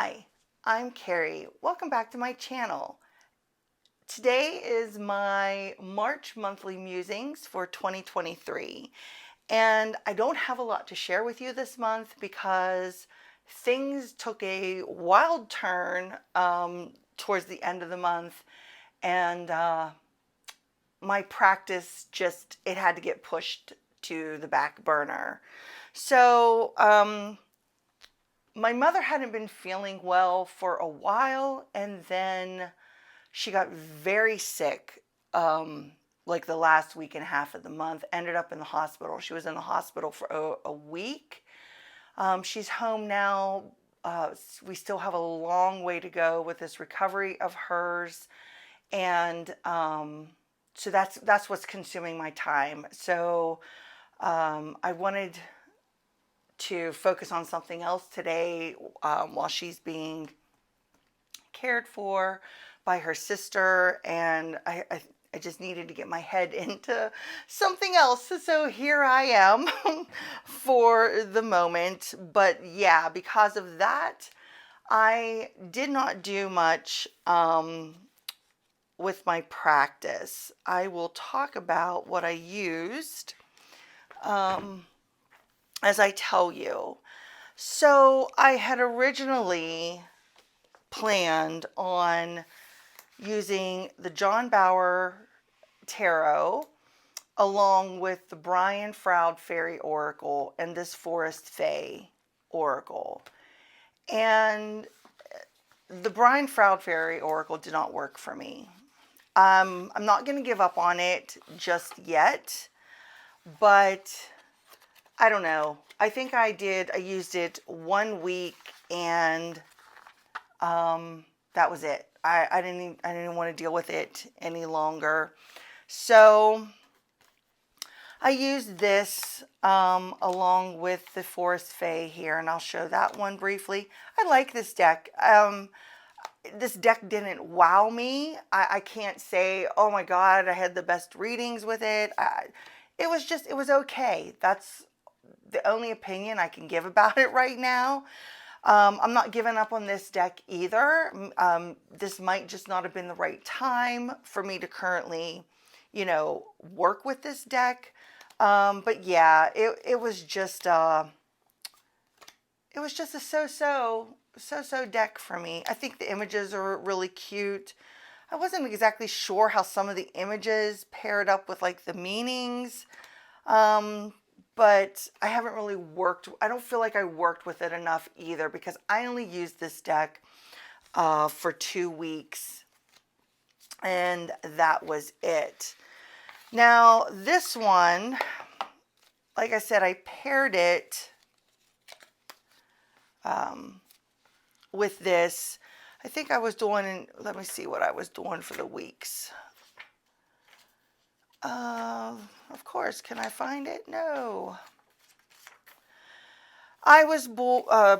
Hi, I'm Carrie. Welcome back to my channel. Today is my March monthly musings for 2023, and I don't have a lot to share with you this month because things took a wild turn towards the end of the month, and my practice it had to get pushed to the back burner. So my mother hadn't been feeling well for a while, and then she got very sick like the last week and a half of the month, ended up in the hospital. She was in the hospital for a week. She's home now. We still have a long way to go with this recovery of hers, and so that's what's consuming my time. So I wanted to focus on something else today while she's being cared for by her sister, and I just needed to get my head into something else. So here I am for the moment. But yeah, because of that, I did not do much with my practice. I will talk about what I used as I tell you. So I had originally planned on using the Bauer Tarot along with the Brian Froud Fairy Oracle and this Forest Fae Oracle. And the Brian Froud Fairy Oracle did not work for me. I'm not going to give up on it just yet, but I don't know. I think I used it 1 week, and that was it. I didn't want to deal with it any longer. So I used this along with the Forest Fae here, and I'll show that one briefly. I like this deck. This deck didn't wow me. I can't say, oh my God, I had the best readings with it. It was okay. That's the only opinion I can give about it right now. I'm not giving up on this deck either. This might just not have been the right time for me to currently, work with this deck. But yeah, it was just a so-so deck for me. I think the images are really cute. I wasn't exactly sure how some of the images paired up with like the meanings. But I haven't really I don't feel like I worked with it enough either, because I only used this deck for 2 weeks, and that was it. Now this one, like I said, I paired it with this. I think I was doing, let me see what I was doing for the weeks. Of course, can I find it? No. I was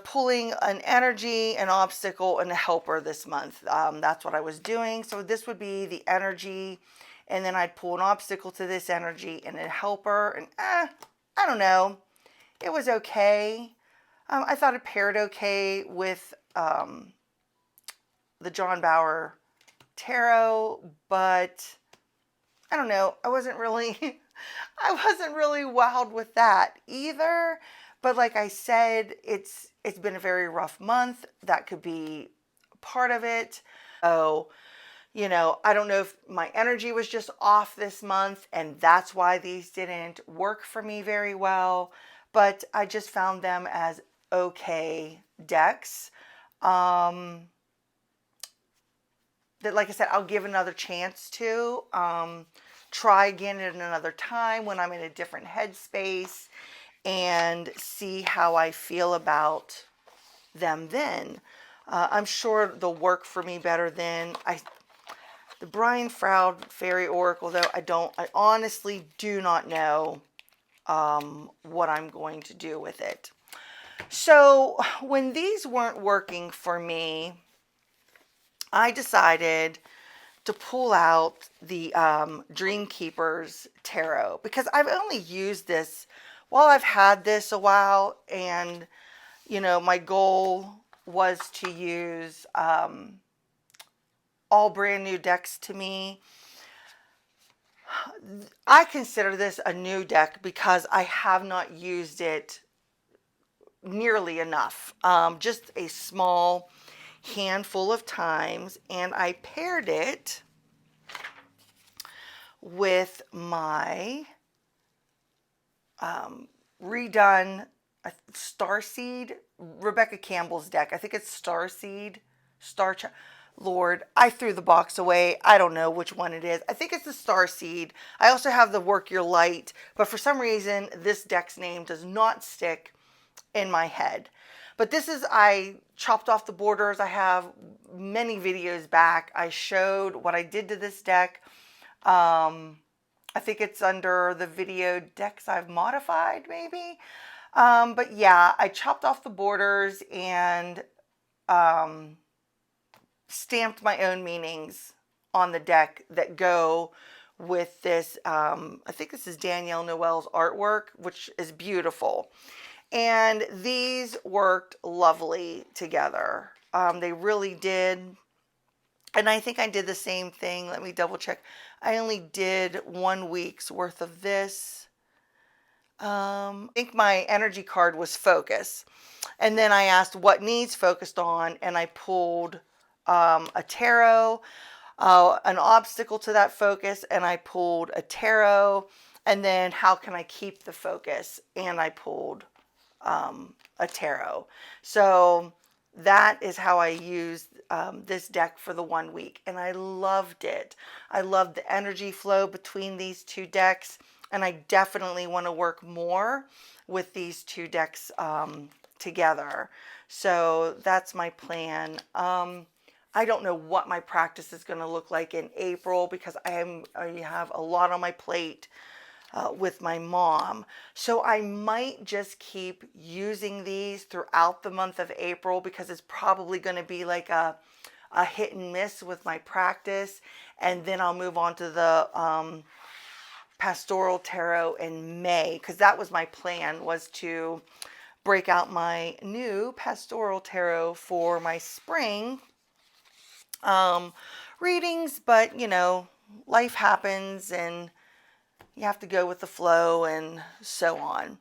pulling an energy, an obstacle, and a helper this month. That's what I was doing. So this would be the energy, and then I'd pull an obstacle to this energy and a helper, and I don't know. It was okay. I thought it paired okay with the Bauer Tarot, but I don't know. I wasn't really wowed with that either. But like I said, it's been a very rough month. That could be part of it. So, I don't know if my energy was just off this month, and that's why these didn't work for me very well. But I just found them as okay decks. That, like I said, I'll give another chance to. Try again at another time when I'm in a different headspace and see how I feel about them then. I'm sure they'll work for me better then. The Brian Froud Fairy Oracle, though, I honestly do not know what I'm going to do with it. So when these weren't working for me, I decided to pull out the Dreamkeepers Tarot, because I've only used this while I've had this a while, and my goal was to use all brand new decks to me. I consider this a new deck because I have not used it nearly enough. Just a small handful of times, and I paired it with my redone Starseed, Rebecca Campbell's deck. I think it's Starseed, Lord, I threw the box away. I don't know which one it is. I think it's the Starseed. I also have the Work Your Light, but for some reason, this deck's name does not stick in my head. But this is, I chopped off the borders. I have many videos back. I showed what I did to this deck. I think it's under the video decks I've modified, maybe. But yeah, I chopped off the borders and stamped my own meanings on the deck that go with this. I think this is Danielle Noel's artwork, which is beautiful. And these worked lovely together. They really did. And I think I did the same thing. Let me double check. I only did 1 week's worth of this. I think my energy card was focus. And then I asked what needs focused on, and I pulled a tarot, an obstacle to that focus, and I pulled a tarot, and then how can I keep the focus, and I pulled a tarot. So that is how I used this deck for the 1 week, and I loved it. I loved the energy flow between these two decks, and I definitely want to work more with these two decks together. So that's my plan. I don't know what my practice is going to look like in April because I have a lot on my plate with my mom. So I might just keep using these throughout the month of April because it's probably going to be like a hit and miss with my practice. And then I'll move on to the Pastoral Tarot in May, because that was my plan, was to break out my new Pastoral Tarot for my spring readings. But you know, life happens and you have to go with the flow and so on.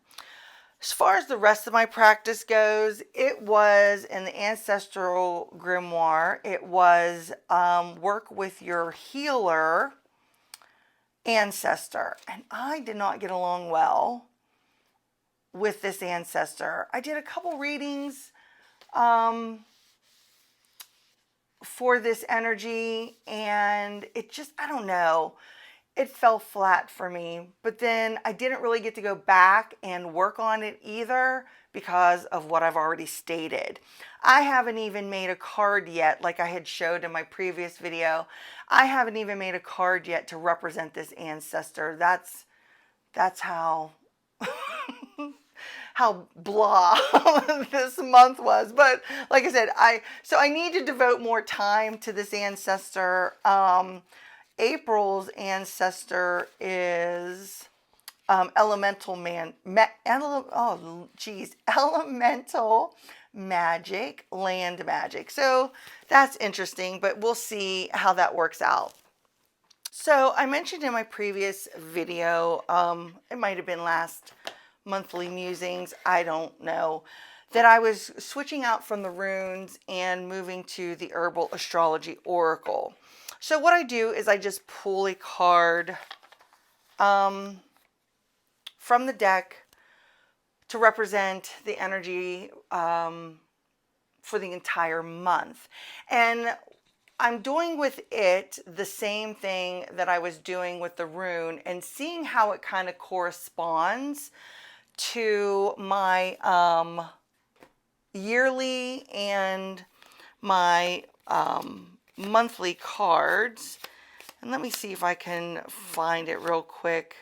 As far as the rest of my practice goes, it was in the Ancestral Grimoire. It was work with your healer ancestor. And I did not get along well with this ancestor. I did a couple readings for this energy, and it just, I don't know, it fell flat for me. But then I didn't really get to go back and work on it either because of what I've already stated. I haven't even made a card yet, like I had showed in my previous video. I haven't even made a card yet to represent this ancestor. That's how how blah this month was. But like I said, so I need to devote more time to this ancestor. April's ancestor is elemental elemental magic, land magic. So that's interesting, but we'll see how that works out. So I mentioned in my previous video, it might have been last monthly musings, I don't know, that I was switching out from the runes and moving to the herbal astrology oracle. So what I do is I just pull a card from the deck to represent the energy for the entire month. And I'm doing with it the same thing that I was doing with the rune and seeing how it kind of corresponds to my yearly and my monthly cards. And let me see if I can find it real quick.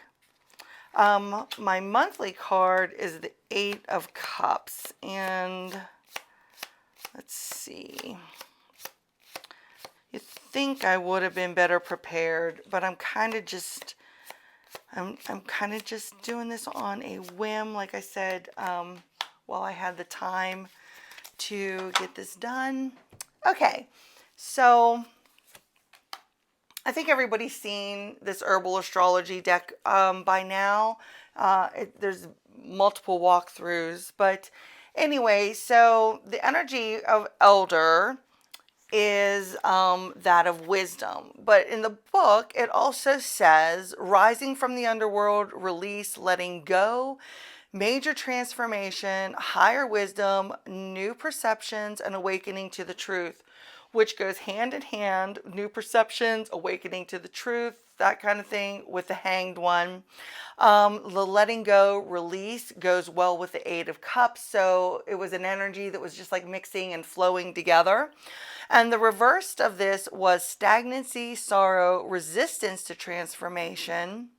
My monthly card is the 8 of Cups, and let's see. You think I would have been better prepared, but I'm kind of just doing this on a whim, like I said, while I had the time to get this done. Okay, so I think everybody's seen this herbal astrology deck by now. There's multiple walkthroughs, but anyway, so the energy of elder is that of wisdom. But in the book, it also says rising from the underworld, release, letting go, major transformation, higher wisdom, new perceptions, and awakening to the truth, which goes hand in hand, new perceptions, awakening to the truth, that kind of thing, with the Hanged One. The letting go, release goes well with the Eight of Cups. So it was an energy that was just like mixing and flowing together. And the reverse of this was stagnancy, sorrow, resistance to transformation,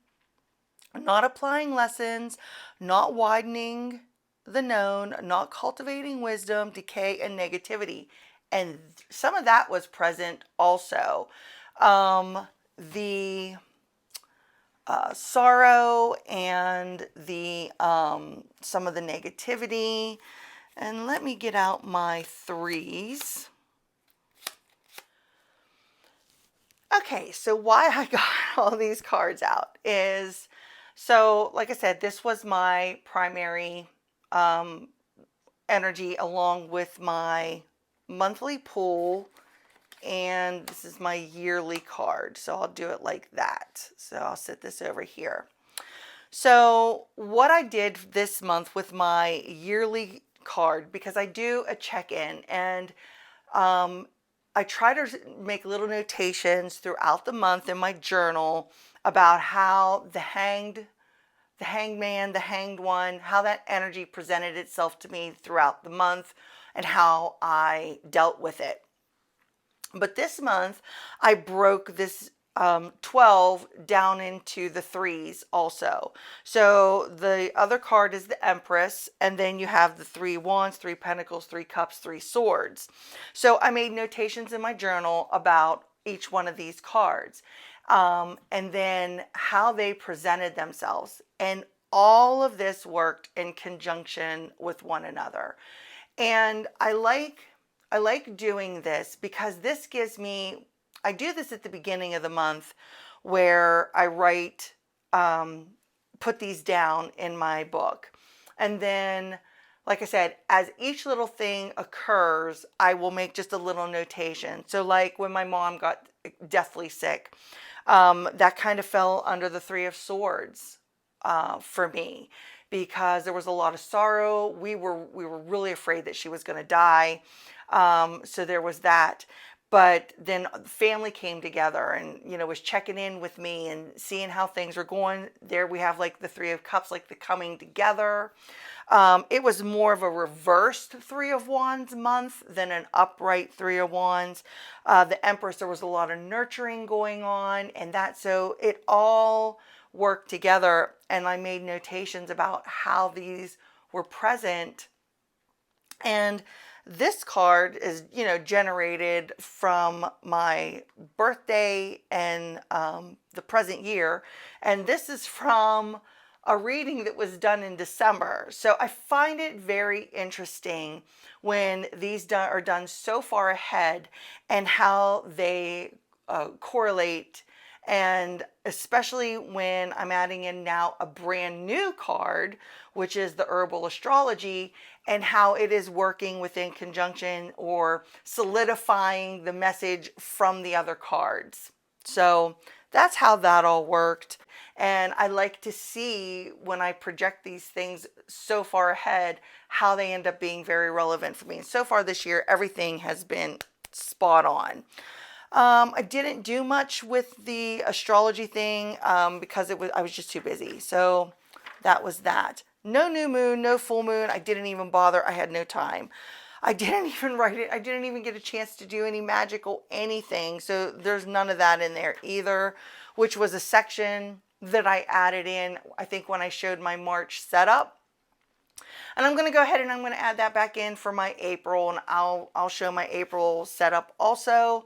not applying lessons, not widening the known, not cultivating wisdom, decay, and negativity. And some of that was present also. The sorrow and the some of the negativity. And let me get out my threes. Okay, so why I got all these cards out is, so like I said, this was my primary energy along with my monthly pool, and this is my yearly card. So I'll do it like that. So I'll set this over here. So what I did this month with my yearly card, because I do a check-in, and I try to make little notations throughout the month in my journal about how the hanged man, the Hanged One, how that energy presented itself to me throughout the month and how I dealt with it. But this month, I broke this 12 down into the threes also. So the other card is the Empress, and then you have the 3 Wands, 3 Pentacles, 3 Cups, 3 Swords. So I made notations in my journal about each one of these cards, and then how they presented themselves. And all of this worked in conjunction with one another. And I like doing this because this gives me, I do this at the beginning of the month where I write, put these down in my book. And then, like I said, as each little thing occurs, I will make just a little notation. So like when my mom got deathly sick, that kind of fell under the 3 of Swords for me, because there was a lot of sorrow. We were really afraid that she was going to die. So there was that. But then family came together and, was checking in with me and seeing how things were going. There we have like the 3 of Cups, like the coming together. It was more of a reversed 3 of Wands month than an upright 3 of Wands. The Empress, there was a lot of nurturing going on, and so it all worked together. And I made notations about how these were present. And this card is, generated from my birthday and the present year. And this is from a reading that was done in December. So I find it very interesting when these are done so far ahead and how they correlate. And especially when I'm adding in now a brand new card, which is the herbal astrology, and how it is working within conjunction or solidifying the message from the other cards. So that's how that all worked. And I like to see when I project these things so far ahead, how they end up being very relevant for me. And so far this year, everything has been spot on. I didn't do much with the astrology thing because I was just too busy. So that was that. No new moon, no full moon. I didn't even bother. I had no time. I didn't even write it. I didn't even get a chance to do any magical anything. So there's none of that in there either, which was a section that I added in, I think, when I showed my March setup. And I'm going to go ahead and I'm going to add that back in for my April, and I'll show my April setup also.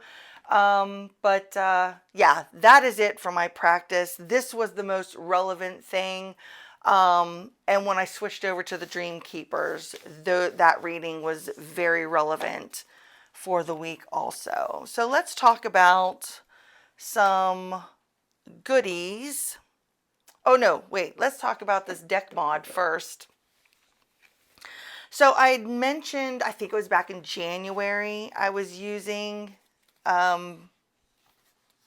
Yeah, that is it for my practice. This was the most relevant thing And when I switched over to the Dreamkeepers, that reading was very relevant for the week also. So let's talk about some goodies. Oh no, wait, let's talk about this deck mod first. So I had mentioned, I think it was back in January, I was using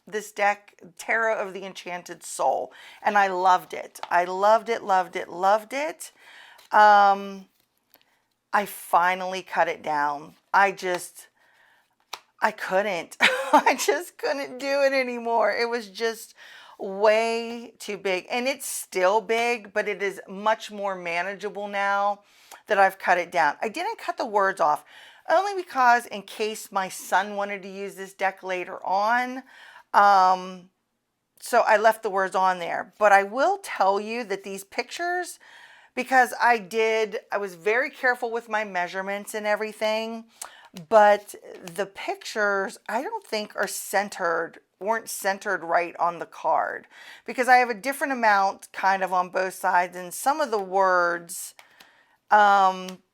this deck, Tarot of the Enchanted Soul, and I loved it. I loved it, loved it, loved it. I finally cut it down. I couldn't. I just couldn't do it anymore. It was just way too big. And it's still big, but it is much more manageable now that I've cut it down. I didn't cut the words off, only because in case my son wanted to use this deck later on. So I left the words on there. But I will tell you that these pictures, because I was very careful with my measurements and everything, but the pictures I don't think weren't centered right on the card, because I have a different amount kind of on both sides, and some of the words,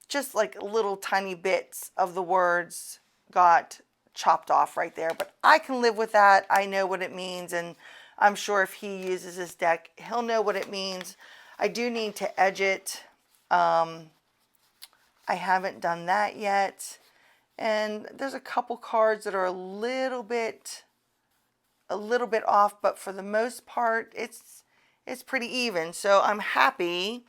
just like little tiny bits of the words got chopped off right there, but I can live with that. I know what it means, and I'm sure if he uses this deck, he'll know what it means. I do need to edge it. I haven't done that yet. And there's a couple cards that are a little bit off, but for the most part, it's pretty even. So I'm happy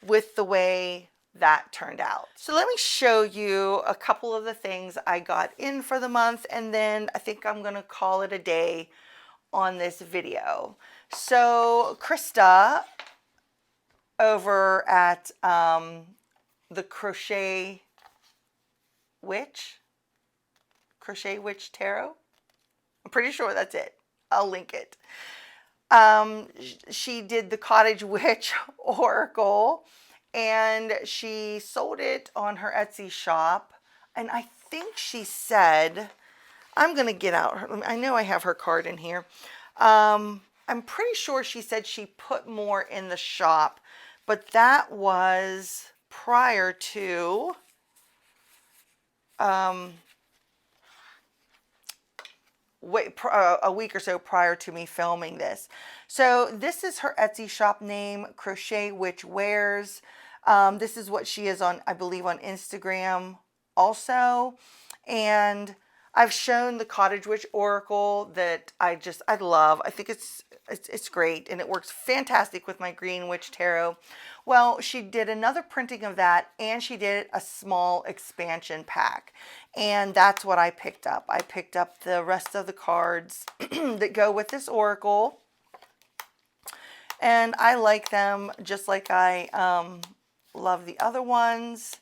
with the way that turned out. So let me show you a couple of the things I got in for the month, and then I think I'm gonna call it a day on this video. So Krista over at the Crochet Witch Tarot. I'm pretty sure that's it. I'll link it. She did the Cottage Witch Oracle, and she sold it on her Etsy shop. And I think she said, I'm going to get out, I know I have her card in here. I'm pretty sure she said she put more in the shop, but that was prior to a week or so prior to me filming this. So this is her Etsy shop name, Crochet Witch Wears. This is what she is on, I believe, on Instagram also. And I've shown the Cottage Witch Oracle that I love. I think it's great, and it works fantastic with my Green Witch Tarot. Well, she did another printing of that, and she did a small expansion pack, and that's what I picked up. I picked up the rest of the cards that go with this Oracle, and I like them just like I love the other ones.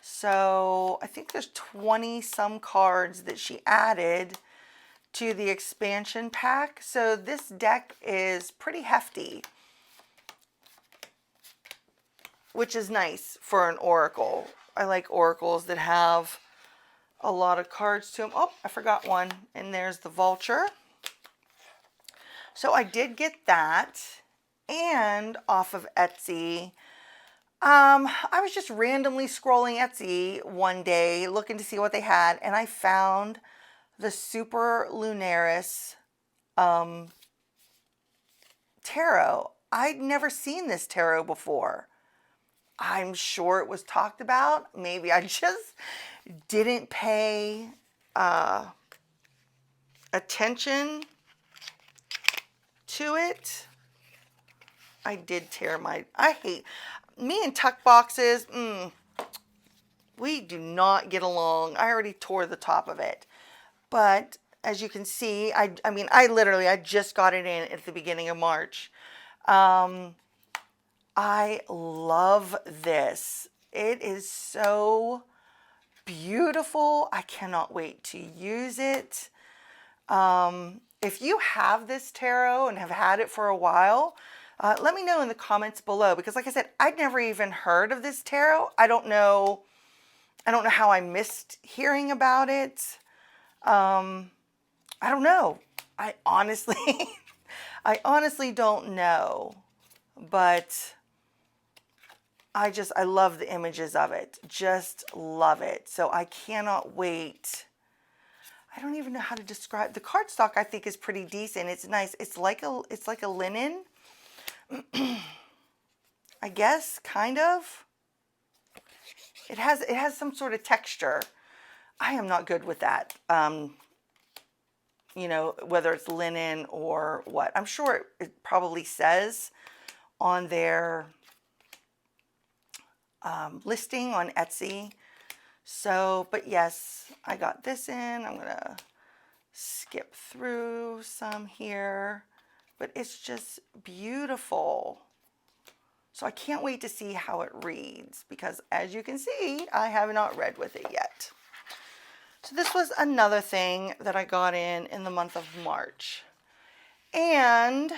So I think there's 20 some cards that she added to the expansion pack. So this deck is pretty hefty, which is nice for an oracle. I like oracles that have a lot of cards to them. Oh, I forgot one. And there's the vulture. So I did get that. And off of Etsy, I was just randomly scrolling Etsy one day looking to see what they had, and I found the Super Lunaris tarot. I'd never seen this tarot before. I'm sure it was talked about. Maybe I just didn't pay attention to it. I did tear me and tuck boxes, we do not get along. I already tore the top of it. But as you can see, I just got it in at the beginning of March. I love this. It is so beautiful. I cannot wait to use it. If you have this tarot and have had it for a while, let me know in the comments below, because like I said, I'd never even heard of this tarot. I don't know how I missed hearing about it. I don't know. I honestly don't know. But I love the images of it. Just love it. So I cannot wait. I don't even know how to describe the cardstock. I think is pretty decent. It's nice. It's like a linen. I guess, kind of. It has some sort of texture. I am not good with that. You know, whether it's linen or what. I'm sure it probably says on their listing on Etsy. So, but yes, I got this in. I'm gonna skip through some here, but it's just beautiful. So I can't wait to see how it reads, because as you can see, I have not read with it yet. So this was another thing that I got in the month of March. And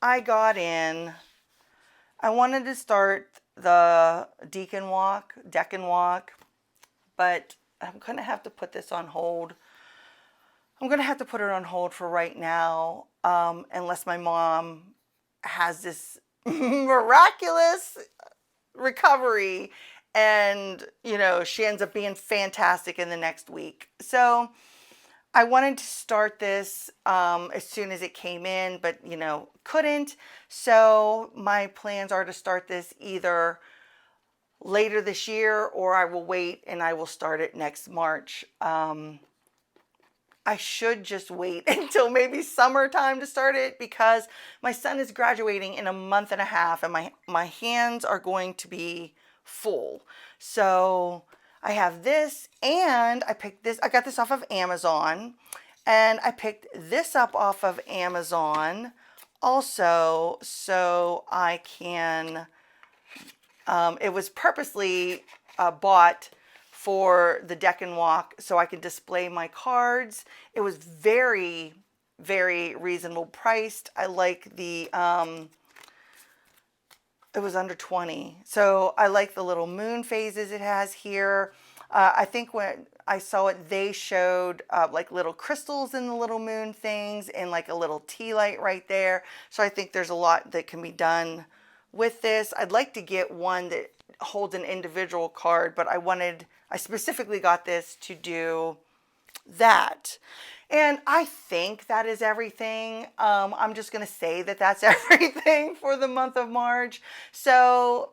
I wanted to start the Deccan Walk, but I'm going to have to put this on hold. I'm going to have to put it on hold for right now, unless my mom has this miraculous recovery and, you know, she ends up being fantastic in the next week. So I wanted to start this as soon as it came in, but, you know, couldn't. So my plans are to start this either later this year, or I will wait and I will start it next March. I should just wait until maybe summertime to start it, because my son is graduating in a month and a half and my hands are going to be full. So I have this, and I picked this. I got this off of Amazon, and I picked this up off of Amazon also, so I can, it was purposely bought for the Deccan Walk so I could display my cards. It was very, very reasonable priced. I like the, it was under 20. So I like the little moon phases it has here. I think when I saw it, they showed like little crystals in the little moon things and like a little tea light right there. So I think there's a lot that can be done with this. I'd like to get one that holds an individual card, but I specifically got this to do that. And I think that is everything. I'm just going to say that that's everything for the month of March. So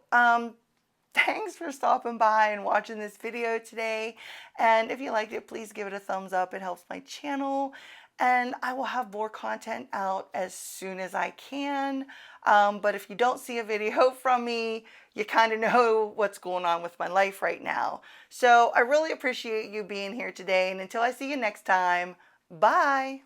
thanks for stopping by and watching this video today. And if you liked it, please give it a thumbs up. It helps my channel. And I will have more content out as soon as I can. But if you don't see a video from me, you kind of know what's going on with my life right now. So I really appreciate you being here today. And until I see you next time, bye.